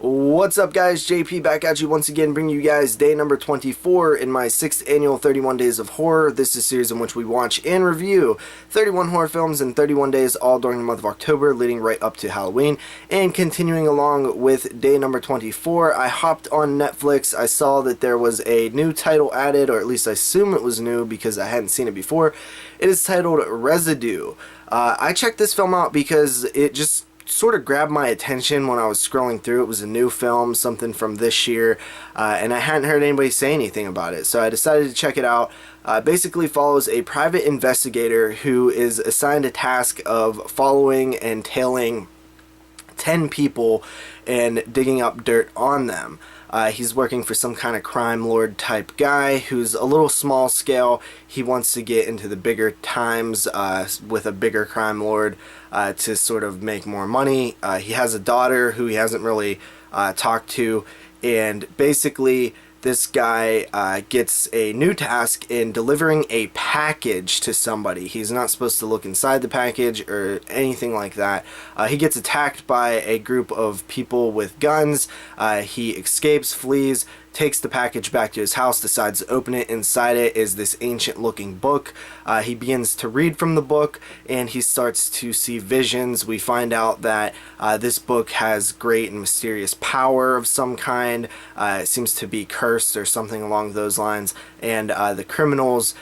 What's up, guys? JP back at you once again, bringing you guys day number 24 in my 6th annual 31 Days of Horror. This is a series in which we watch and review 31 horror films in 31 days, all during the month of October, leading right up to Halloween. And continuing along with day number 24, I hopped on Netflix. I saw that there was a new title added, or at least I assume it was new because I hadn't seen it before. It is titled Residue. I checked this film out because it just sort of grabbed my attention when I was scrolling through. It was a new film, something from this year, and I hadn't heard anybody say anything about it, so I decided to check it out. Basically follows a private investigator who is assigned a task of following and tailing 10 people and digging up dirt on them. He's working for some kind of crime lord type guy who's a little small scale. He wants to get into the bigger times with a bigger crime lord to sort of make more money. He has a daughter who he hasn't really talked to, and basically this guy gets a new task in delivering a package to somebody. He's not supposed to look inside the package or anything like that. He gets attacked by a group of people with guns. He escapes, flees, takes the package back to his house, decides to open it. Inside it is this ancient looking book. He begins to read from the book, and he starts to see visions. We find out that this book has great and mysterious power of some kind. It seems to be cursed or something along those lines, and the criminals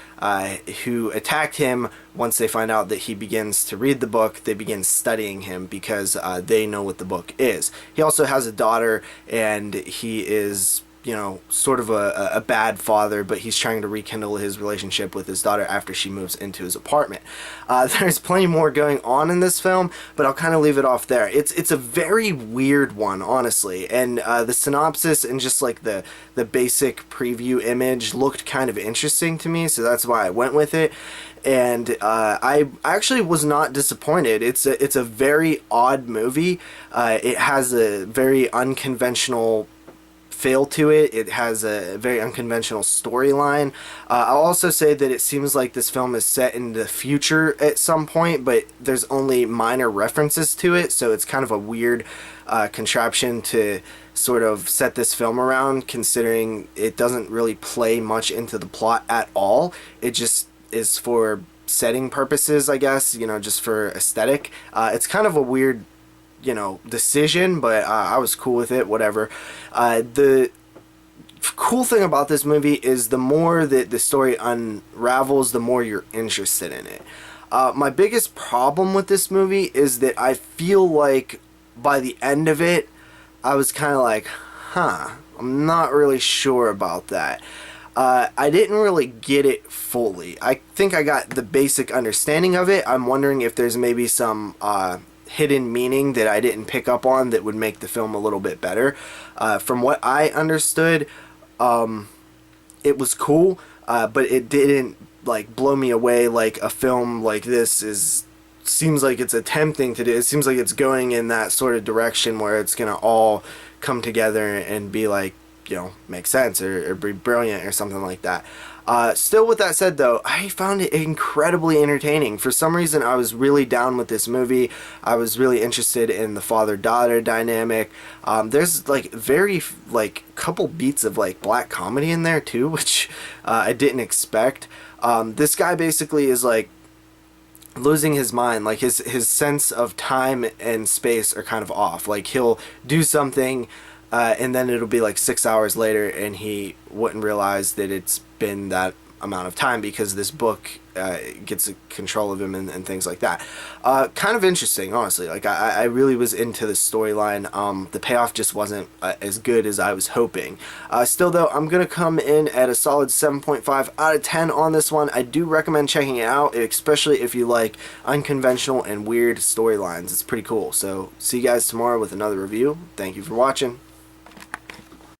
who attacked him, once they find out that he begins to read the book, they begin studying him because they know what the book is. He also has a daughter, and he is, you know, sort of a bad father, but he's trying to rekindle his relationship with his daughter after she moves into his apartment. There's plenty more going on in this film, but I'll kind of leave it off there. It's a very weird one, honestly, and the synopsis and just like the basic preview image looked kind of interesting to me, so that's why I went with it. And I actually was not disappointed. It's a very odd movie. It has a very unconventional feel to it. It has a very unconventional storyline. I'll also say that it seems like this film is set in the future at some point, but there's only minor references to it, so it's kind of a weird contraption to sort of set this film around, considering it doesn't really play much into the plot at all. It just is for setting purposes, I guess, you know, just for aesthetic. It's kind of a weird, you know, decision, but I was cool with it, whatever. The cool thing about this movie is the more that the story unravels, the more you're interested in it. My biggest problem with this movie is that I feel like by the end of it, I was kind of like, I'm not really sure about that. I didn't really get it fully. I think I got the basic understanding of it. I'm wondering if there's maybe some hidden meaning that I didn't pick up on that would make the film a little bit better. From what I understood, it was cool, but it didn't like blow me away like a film like this seems like it's attempting to do. It seems like it's going in that sort of direction where it's gonna all come together and be like, you know, make sense or be brilliant or something like that. Still, with that said though, I found it incredibly entertaining. For some reason, I was really down with this movie. I was really interested in the father-daughter dynamic. There's like very like couple beats of like black comedy in there too, which I didn't expect. This guy basically is like losing his mind. Like his sense of time and space are kind of off. Like he'll do something and then it'll be like 6 hours later and he wouldn't realize that it's been that amount of time because this book gets control of him and things like that. Kind of interesting, honestly. Like I really was into the storyline. The payoff just wasn't as good as I was hoping. Still though, I'm gonna come in at a solid 7.5 out of 10 on this one. I do recommend checking it out, especially if you like unconventional and weird storylines. It's pretty cool. So see you guys tomorrow with another review. Thank you for watching.